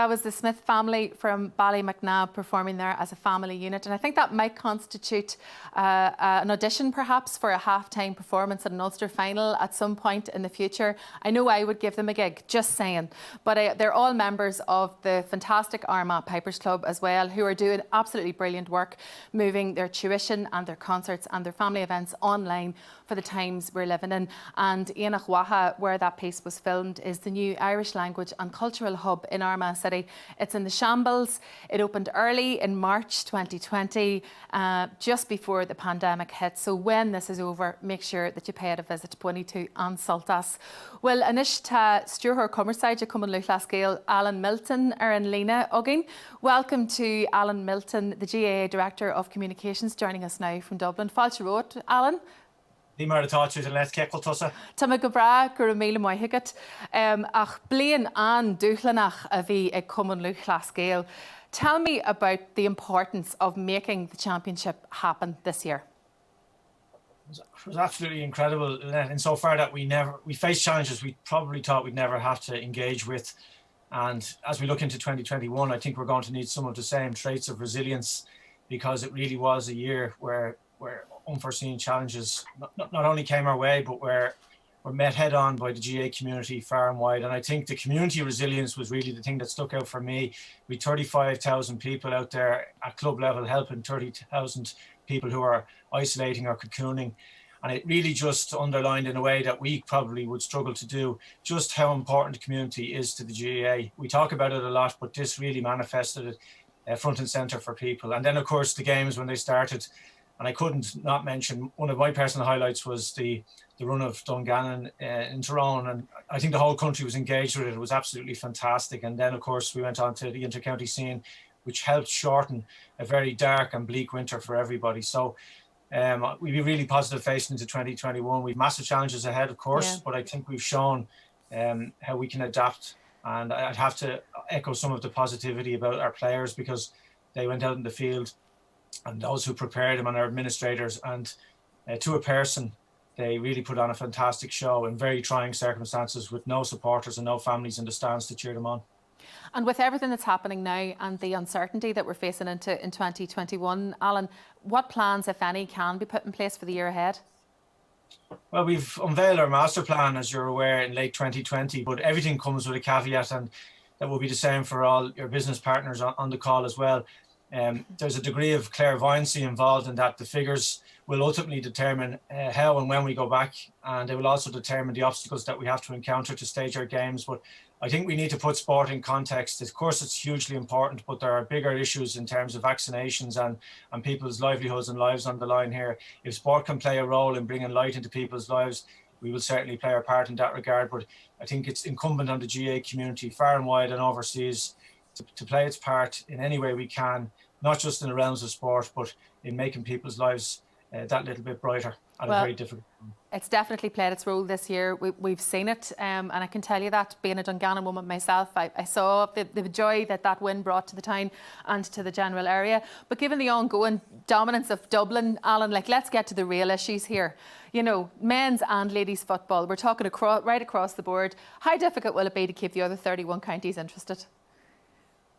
That was the Smith family from Ballymacnabb performing there as a family unit, and I think that might constitute an audition perhaps for a half-time performance at an Ulster final at some point in the future. I know I would give them a gig, just saying. But they're all members of the fantastic Armagh Pipers Club as well, who are doing absolutely brilliant work, moving their tuition and their concerts and their family events online for the times we're living in. And Éanach Waha, where that piece was filmed, is the new Irish language and cultural hub in Armagh City. It's in the shambles. It opened early in March 2020, just before the pandemic hit. So when this is over, make sure that you pay it a visit to Buinny to and Saltas. Well, Anishta Stuart Comerside, Cumann Luclascale, Alan Milton, Erin Lena Ugging. Welcome to Alan Milton, the GAA Director of Communications, joining us now from Dublin. Fáilte Road, Alan. Nímar atá tú an leith ceicil tusa. Tá go bra gur míle maithigat ach blian an dúchlanach a bhí ag Cumann Luclascale. Tell me about the importance of making the championship happen this year. It was absolutely incredible insofar that we faced challenges we probably thought we'd never have to engage with. And as we look into 2021, I think we're going to need some of the same traits of resilience, because it really was a year where unforeseen challenges not only came our way, but were met head on by the GA community far and wide. And I think the community resilience was really the thing that stuck out for me. We 35,000 people out there at club level helping 30,000 people who are isolating or cocooning. And it really just underlined in a way that we probably would struggle to do just how important the community is to the GAA. We talk about it a lot, but this really manifested it front and centre for people. And then, of course, the games when they started. And I couldn't not mention, one of my personal highlights was the run of Dungannon in Tyrone. And I think the whole country was engaged with it. It was absolutely fantastic. And then, of course, we went on to the inter-county scene, which helped shorten a very dark and bleak winter for everybody. So we'll be really positive facing into 2021. We've massive challenges ahead, of course, but I think we've shown how we can adapt. And I'd have to echo some of the positivity about our players, because they went out in the field, and those who prepared them and our administrators, and to a person, they really put on a fantastic show in very trying circumstances with no supporters and no families in the stands to cheer them on. And with everything that's happening now and the uncertainty that we're facing in 2021, Alan, what plans, if any, can be put in place for the year ahead? Well, we've unveiled our master plan, as you're aware, in late 2020, but everything comes with a caveat, and that will be the same for all your business partners on the call as well. There's a degree of clairvoyancy involved in that. The figures will ultimately determine how and when we go back, and they will also determine the obstacles that we have to encounter to stage our games. But I think we need to put sport in context. Of course, it's hugely important, but there are bigger issues in terms of vaccinations and people's livelihoods and lives on the line here. If sport can play a role in bringing light into people's lives, we will certainly play our part in that regard. But I think it's incumbent on the GA community far and wide and overseas to play its part in any way we can, not just in the realms of sport, but in making people's lives that little bit brighter at a very difficult time. It's definitely played its role this year. We've seen it, and I can tell you that, being a Dungannon woman myself, I saw the joy that win brought to the town and to the general area. But given the ongoing dominance of Dublin, Alan, let's get to the real issues here. You know, men's and ladies football, we're talking right across the board. How difficult will it be to keep the other 31 counties interested?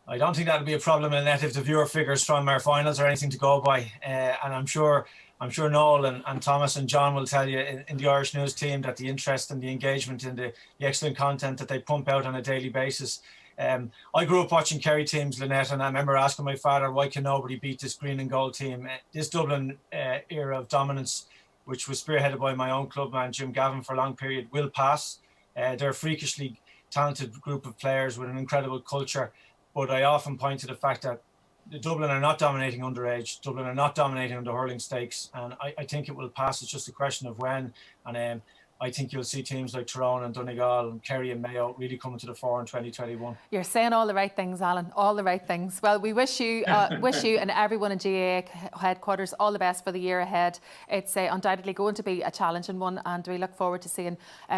I don't think that'll be a problem, Annette, if the viewer figures from our finals are anything to go by. And I'm sure Noel and Thomas and John will tell you in the Irish News team that the interest and the engagement in the excellent content that they pump out on a daily basis. I grew up watching Kerry teams, Lynette, and I remember asking my father, why can nobody beat this green and gold team? This Dublin era of dominance, which was spearheaded by my own clubman, Jim Gavin, for a long period, will pass. They're a freakishly talented group of players with an incredible culture. But I often point to the fact that the Dublin are not dominating underage. Dublin are not dominating under hurling stakes. And I think it will pass. It's just a question of when. And I think you'll see teams like Tyrone and Donegal and Kerry and Mayo really coming to the fore in 2021. You're saying all the right things, Alan, all the right things. Well, we wish you and everyone in GAA headquarters all the best for the year ahead. It's undoubtedly going to be a challenging one, and we look forward to seeing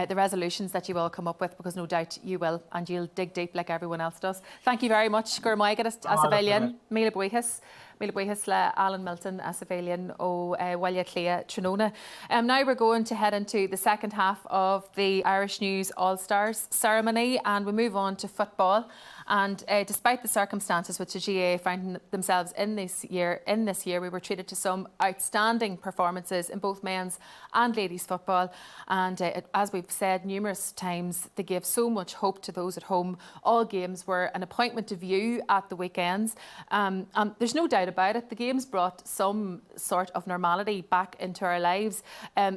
the resolutions that you will come up with, because no doubt you will, and you'll dig deep like everyone else does. Thank you very much. Gur maigead as a bhéilion, míle buíochas. Míle buíochas le Alan Milton as a bhéilion ó Bhaile Clia Tróna. Now we're going to head into the second half of the Irish News All-Stars ceremony, and we move on to football. And despite the circumstances which the GAA found themselves in this year, we were treated to some outstanding performances in both men's and ladies football. And as we've said numerous times, they gave so much hope to those at home. All games were an appointment to view at the weekends. There's no doubt about it. The games brought some sort of normality back into our lives.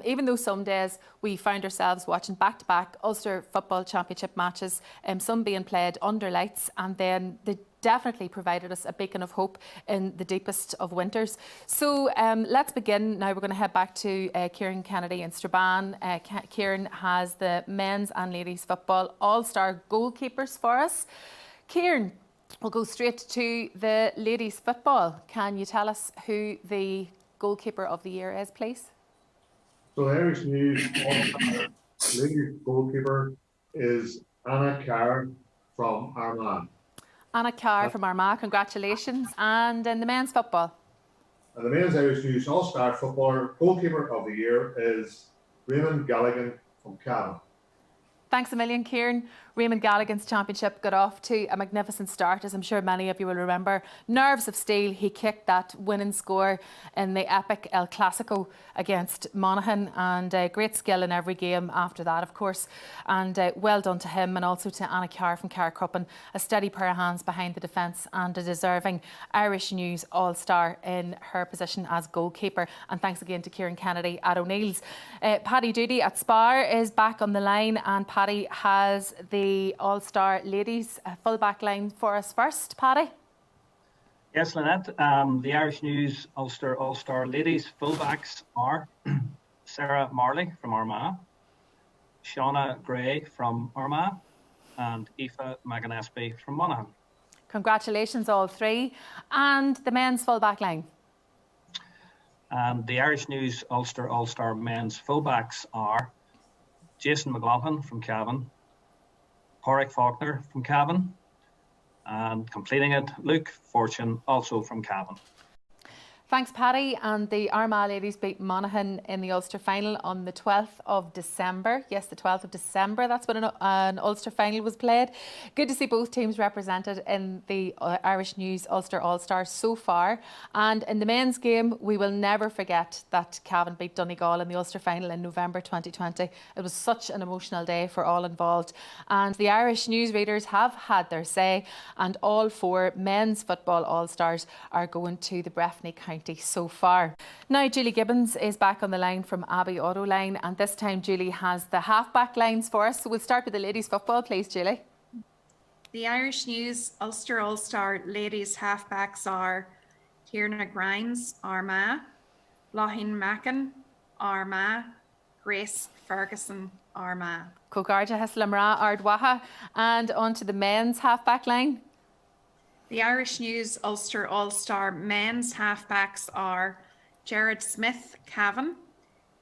Even though some days we found ourselves watching back-to-back Ulster Football Championship matches, some being played under lights, and then they definitely provided us a beacon of hope in the deepest of winters. So let's begin. Now we're going to head back to Kieran Kennedy in Strabane. Kieran has the men's and ladies football all-star goalkeepers for us. Kieran, we'll go straight to the ladies football. Can you tell us who the goalkeeper of the year is, please? So the Irish News ladies goalkeeper is Anna Carr from Armagh. Anna Carr from Armagh, congratulations. And in the men's football? And the men's Irish News All-Star footballer goalkeeper of the year is Raymond Galligan from Cavan. Thanks a million, Kieran. Raymond Galligan's championship got off to a magnificent start, as I'm sure many of you will remember. Nerves of steel, he kicked that winning score in the epic El Clasico against Monaghan, and great skill in every game after that, of course. And well done to him, and also to Anna Carr from Carrickruppen, a steady pair of hands behind the defence and a deserving Irish News All-Star in her position as goalkeeper. And thanks again to Kieran Kennedy at O'Neill's. Paddy Doody at SPAR is back on the line, and Paddy has the All-Star ladies full-back line for us first. Paddy? Yes, Lynette. The Irish News Ulster All-Star ladies full-backs are Sarah Marley from Armagh, Shauna Gray from Armagh, and Aoife McAnespie from Monaghan. Congratulations, all three. And the men's full-back line? The Irish News Ulster All-Star men's full-backs are Jason McLaughlin from Cavan, Pádraig Faulkner from Cavan, and completing it, Luke Fortune, also from Cavan. Thanks, Paddy. And the Armagh ladies beat Monaghan in the Ulster final on the 12th of December. Yes, the 12th of December. That's when an Ulster final was played. Good to see both teams represented in the Irish News Ulster All-Stars so far. And in the men's game, we will never forget that Cavan beat Donegal in the Ulster final in November 2020. It was such an emotional day for all involved. And the Irish News readers have had their say, and all four men's football All-Stars are going to the Breffni County so far. Now Julie Gibbons is back on the line from Abbey Autoline, and this time Julie has the half-back lines for us. So we'll start with the ladies football, please, Julie. The Irish News Ulster All-Star ladies half-backs are Kierna Grimes, Armagh, Loughin Mackin, Armagh, Grace Ferguson, Armagh. Cogarja Heslamra Ardwaha. And on to the men's half-back line. The Irish News Ulster All-Star men's halfbacks are Gerard Smith, Cavan,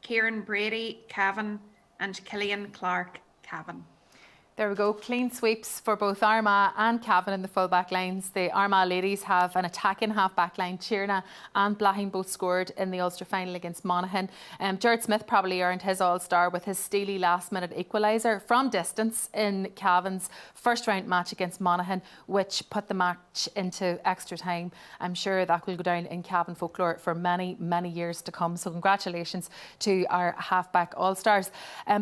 Kieran Brady, Cavan, and Killian Clark, Cavan. There we go, clean sweeps for both Armagh and Cavan in the full-back lines. The Armagh ladies have an attacking half-back line. Tierna and Blahin both scored in the Ulster final against Monaghan. Gerard Smith probably earned his All-Star with his steely last-minute equaliser from distance in Cavan's first-round match against Monaghan, which put the match into extra time. I'm sure that will go down in Cavan folklore for many, many years to come. So congratulations to our half-back All-Stars.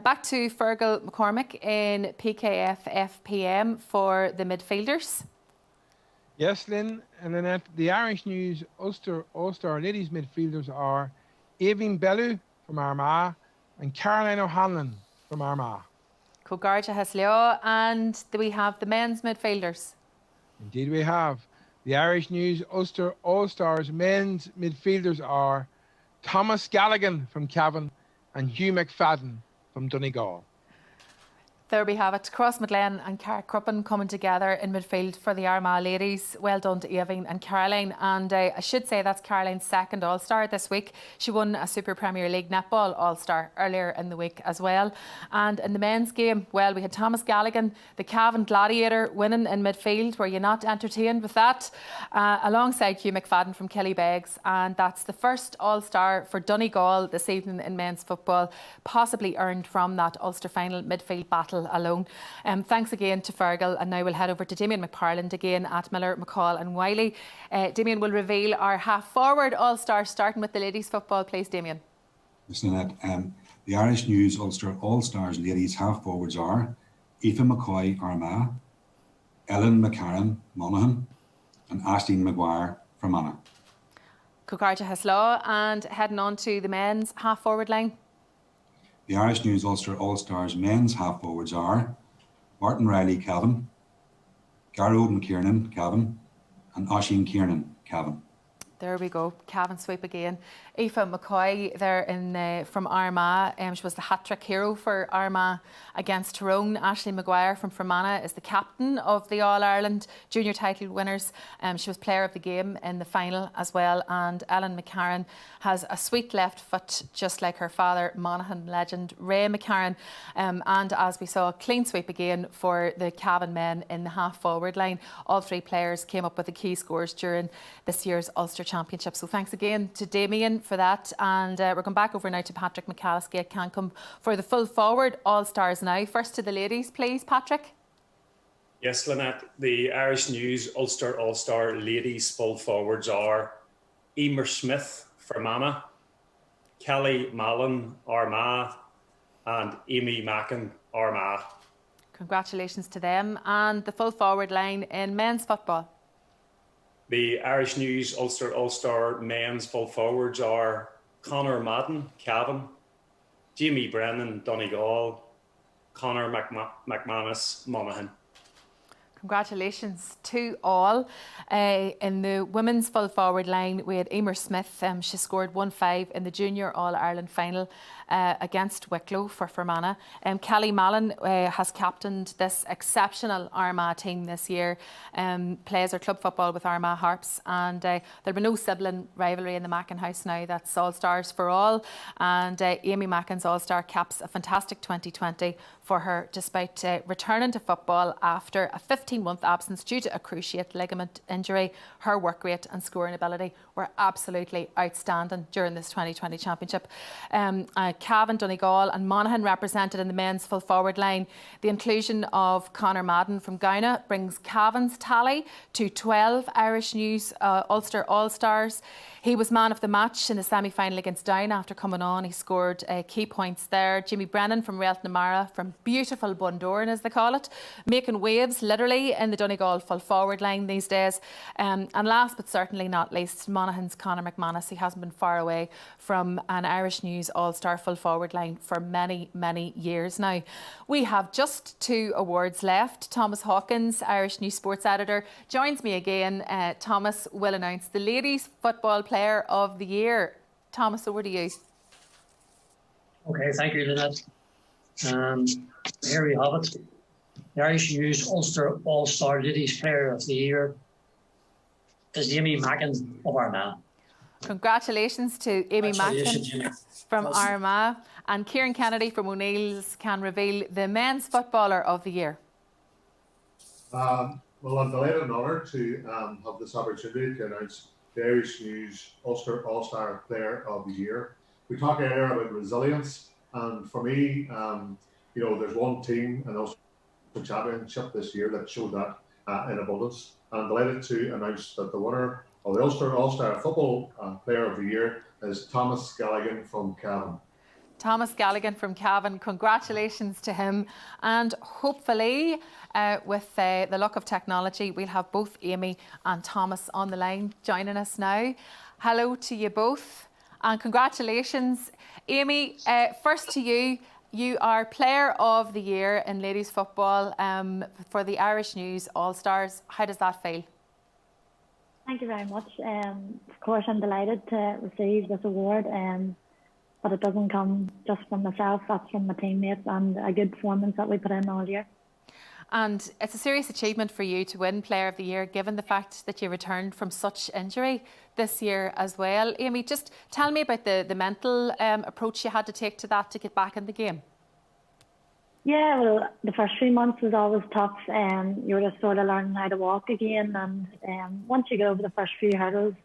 Back to Fergal McCormick in PKF FPM for the midfielders. Yes, Lynn and Lynette, the Irish News Ulster All-Star ladies midfielders are Aoibhinn Bellew from Armagh and Caroline O'Hanlon from Armagh. Cogarja Hesleo. And do we have the men's midfielders? Indeed we have. The Irish News Ulster All-Stars men's midfielders are Thomas Galligan from Cavan and Hugh McFadden from Donegal. There we have it. Crossmaglen and Carrickruppen coming together in midfield for the Armagh ladies. Well done to Aoibhinn and Caroline. And I should say that's Caroline's second All-Star this week. She won a Super Premier League Netball All-Star earlier in the week as well. And in the men's game, well, we had Thomas Galligan, the Cavan Gladiator, winning in midfield. Were you not entertained with that? Alongside Hugh McFadden from Killybegs. And that's the first All-Star for Donegal this evening in men's football, possibly earned from that Ulster final midfield battle battle alone. Thanks again to Fergal, and now we'll head over to Damien McParland again at Miller, McCall and Wiley. Damien will reveal our half-forward all-stars, starting with the ladies' football, please, Damien. Listen to that. The Irish News Ulster All-Stars ladies half-forwards are Aoife McCoy Armagh, Ellen McCarran Monaghan and Aisling Maguire Fermanagh. Cócarta Haslaw, and heading on to the men's half-forward line. The Irish News Ulster All-Stars men's half-forwards are Martin Riley Cavan, Garrod McKiernan Cavan and Oisin Kiernan Cavan. There we go, Cavan sweep again. Aoife McCoy there from Armagh, she was the hat-trick hero for Armagh against Tyrone. Aisling Maguire from Fermanagh is the captain of the All-Ireland junior title winners. She was player of the game in the final as well, and Ellen McCarran has a sweet left foot just like her father, Monaghan legend Ray McCarran. And as we saw, clean sweep again for the Cavan men in the half-forward line. All three players came up with the key scores during this year's Ulster Championship. So thanks again to Damien for that, and we're going back over now to Patrick McCalskey at CANCOM for the full forward all-stars now. First to the ladies, please, Patrick. Yes, Lynette, the Irish News Ulster All-Star ladies full forwards are Emer Smith Fermanagh, Kelly Mallon Armagh and Amy Mackin Armagh. Congratulations to them. And the full forward line in men's football. The Irish News Ulster All-Star men's full forwards are Conor Madden, Cavan, Jamie Brennan, Donegal, Conor McManus, Monaghan. Congratulations to all. In the women's full forward line, we had Emer Smith. She scored 1-5 in the Junior All-Ireland final against Wicklow for Fermanagh. Kelly Mallon has captained this exceptional Armagh team this year, plays her club football with Armagh Harps, and there'll be no sibling rivalry in the Mackin house now. That's All-Stars for all, and Amy Mackin's All-Star caps a fantastic 2020 for her, despite returning to football after a 15-month absence due to a cruciate ligament injury. Her work rate and scoring ability were absolutely outstanding during this 2020 championship. Cavan, Donegal and Monaghan represented in the men's full forward line. The inclusion of Conor Madden from Gowna brings Cavan's tally to 12 Irish News Ulster All-Stars. He was man of the match in the semi-final against Down after coming on. He scored key points there. Jimmy Brennan from Reltnamara, from beautiful Bundoran as they call it, making waves literally in the Donegal full forward line these days. And last but certainly not least, Monaghan's Conor McManus. He hasn't been far away from an Irish News All-Star full forward line for many, many years now. We have just 2 awards left. Thomas Hawkins, Irish News Sports Editor, joins me again. Thomas will announce the Ladies Football Player of the Year. Thomas, over to you. Okay, thank you, Lynette. Here we have it. The Irish News Ulster All-Star Ladies Player of the Year is Amy Mackin of Armagh. Congratulations to Amy Mackin from Armagh. And Kieran Kennedy from O'Neill's can reveal the Men's Footballer of the Year. Well, I'm delighted and honoured to have this opportunity to announce the Irish News Ulster All-Star Player of the Year. We talked earlier about resilience, and for me, you know, there's one team in the Ulster Championship this year that showed that in abundance. And I'm delighted to announce that the winner of the Ulster All-Star Football Player of the Year is Thomas Galligan from Cavan. Thomas Galligan from Cavan, congratulations to him. And hopefully, with the luck of technology, we'll have both Amy and Thomas on the line joining us now. Hello to you both and congratulations. Amy, first to you. You are Player of the Year in ladies football for the Irish News All-Stars. How does that feel? Thank you very much. Of course, I'm delighted to receive this award, but it doesn't come just from myself, that's from my teammates and a good performance that we put in all year. And it's a serious achievement for you to win Player of the Year, given the fact that you returned from such injury this year as well. Amy, just tell me about the mental approach you had to take to that to get back in the game. Yeah, well, the first 3 months was always tough. You were just sort of learning how to walk again. And once you get over the first few hurdles,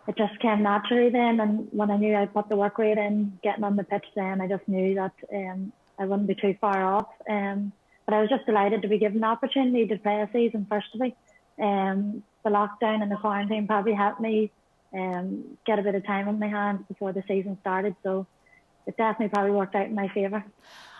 it just came naturally then. And when I knew I put the work rate in, getting on the pitch then, I just knew that I wouldn't be too far off. But I was just delighted to be given the opportunity to play a season firstly. The lockdown and the quarantine probably helped me get a bit of time on my hands before the season started, so it definitely probably worked out in my favour.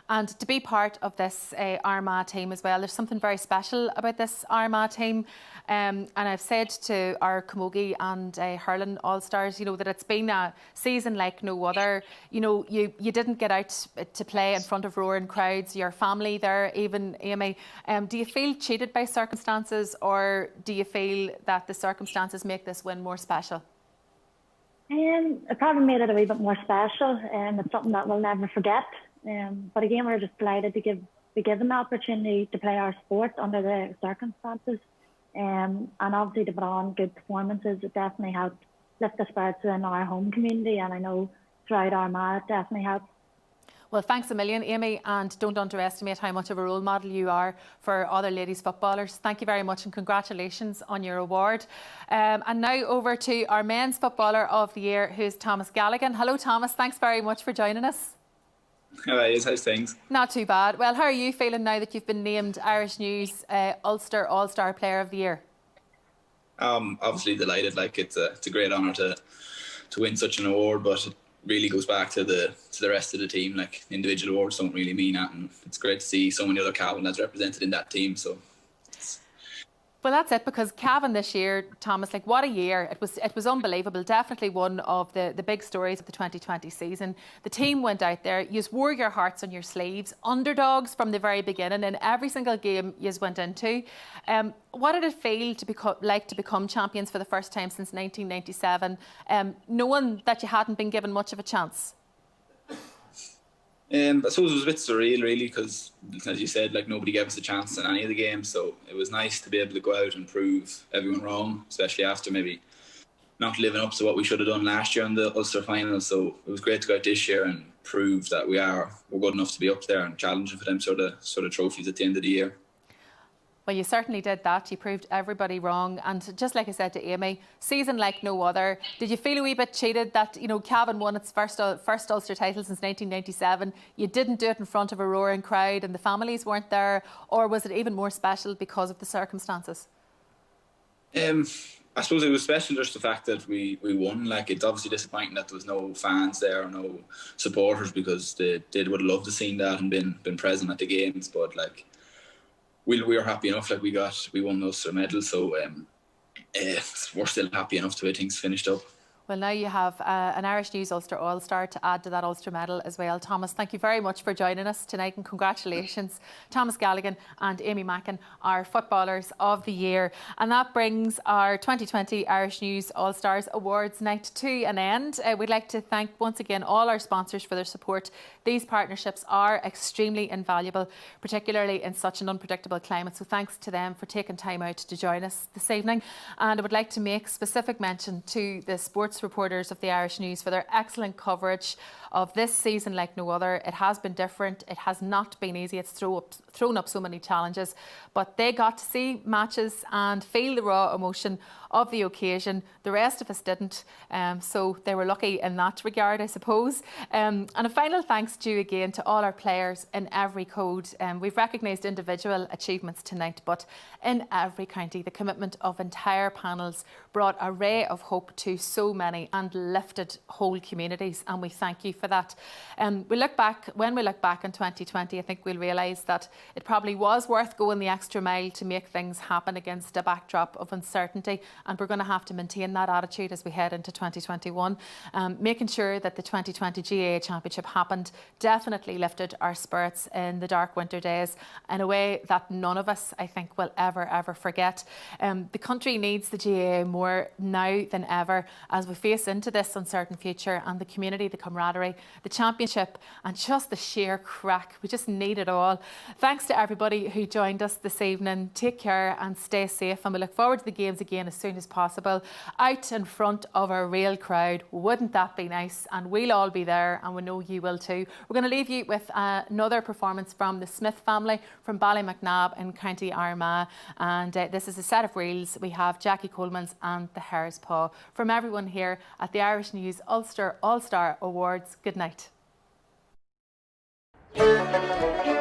And to be part of this Armagh team as well, there's something very special about this Armagh team. And I've said to our Camogie and hurling All-Stars, you know, that it's been a season like no other. You know, you didn't get out to play in front of roaring crowds, your family there, even Amy. Do you feel cheated by circumstances, or do you feel that the circumstances make this win more special? It probably made it a wee bit more special, and it's something that we'll never forget. But again, we're just delighted to be given the opportunity to play our sport under the circumstances. And obviously to put on good performances, it definitely helped lift the spirits in our home community, and I know throughout Armagh it definitely helped. Well, thanks a million, Amy, and don't underestimate how much of a role model you are for other ladies footballers. Thank you very much and congratulations on your award. And now over to our men's footballer of the year, who's Thomas Galligan. Hello, Thomas. Thanks very much for joining us. How are you? How's things? Not too bad. Well, how are you feeling now that you've been named Irish News Ulster All-Star Player of the Year? Obviously delighted. Like it's a great honour to win such an award, but it really goes back to the rest of the team. Like individual awards don't really mean that, and it's great to see so many other Cavan lads represented in that team. So. Well, that's it, because Cavan this year, Thomas, like what a year. It was unbelievable. Definitely one of the big stories of the 2020 season. The team went out there, you wore your hearts on your sleeves, underdogs from the very beginning in every single game you went into. What did it feel to become champions for the first time since 1997, knowing that you hadn't been given much of a chance? I suppose it was a bit surreal, really, because, as you said, like nobody gave us a chance in any of the games. So it was nice to be able to go out and prove everyone wrong, especially after maybe not living up to what we should have done last year in the Ulster final. So it was great to go out this year and prove that we're good enough to be up there and challenging for them sort of trophies at the end of the year. Well, you certainly did that. You proved everybody wrong. And just like I said to Amy, season like no other. Did you feel a wee bit cheated that, you know, Cavan won its first Ulster title since 1997? You didn't do it in front of a roaring crowd and the families weren't there? Or was it even more special because of the circumstances? I suppose it was special just the fact that we won. Like, it's obviously disappointing that there was no fans there or no supporters, because they would have loved to seen that and been present at the games. But like, we were happy enough. Like we won the Ulster medal, so we're still happy enough to get things finished up. Well, now you have an Irish News Ulster All-Star to add to that Ulster medal as well. Thomas, thank you very much for joining us tonight, and congratulations. Thomas Galligan and Amy Mackin, our Footballers of the Year. And that brings our 2020 Irish News All-Stars Awards night to an end. We'd like to thank once again all our sponsors for their support. These partnerships are extremely invaluable, particularly in such an unpredictable climate. So thanks to them for taking time out to join us this evening. And I would like to make specific mention to the sports reporters of the Irish News for their excellent coverage of this season like no other. It has been different. It has not been easy. It's thrown up so many challenges, but they got to see matches and feel the raw emotion of the occasion. The rest of us didn't, so they were lucky in that regard, I suppose. And a final thanks due again to all our players in every code. We've recognised individual achievements tonight, but in every county, the commitment of entire panels brought a ray of hope to so many and lifted whole communities, and we thank you for that. When we look back in 2020, I think we'll realise that it probably was worth going the extra mile to make things happen against a backdrop of uncertainty, and we're going to have to maintain that attitude as we head into 2021. Making sure that the 2020 GAA Championship happened definitely lifted our spirits in the dark winter days in a way that none of us, I think, will ever forget. The country needs the GAA more now than ever as we face into this uncertain future, and the community, the camaraderie, the championship, and just the sheer crack. We just need it all. Thanks to everybody who joined us this evening. Take care and stay safe, and we look forward to the games again as soon as possible, out in front of a real crowd. Wouldn't that be nice? And we'll all be there, and we know you will too. We're going to leave you with another performance from the Smith family from Ballymacnab in County Armagh, and this is a set of reels. We have Jackie Coleman's and the Hare's Paw. From everyone here at the Irish News Ulster All-Star Awards, good night. Bye.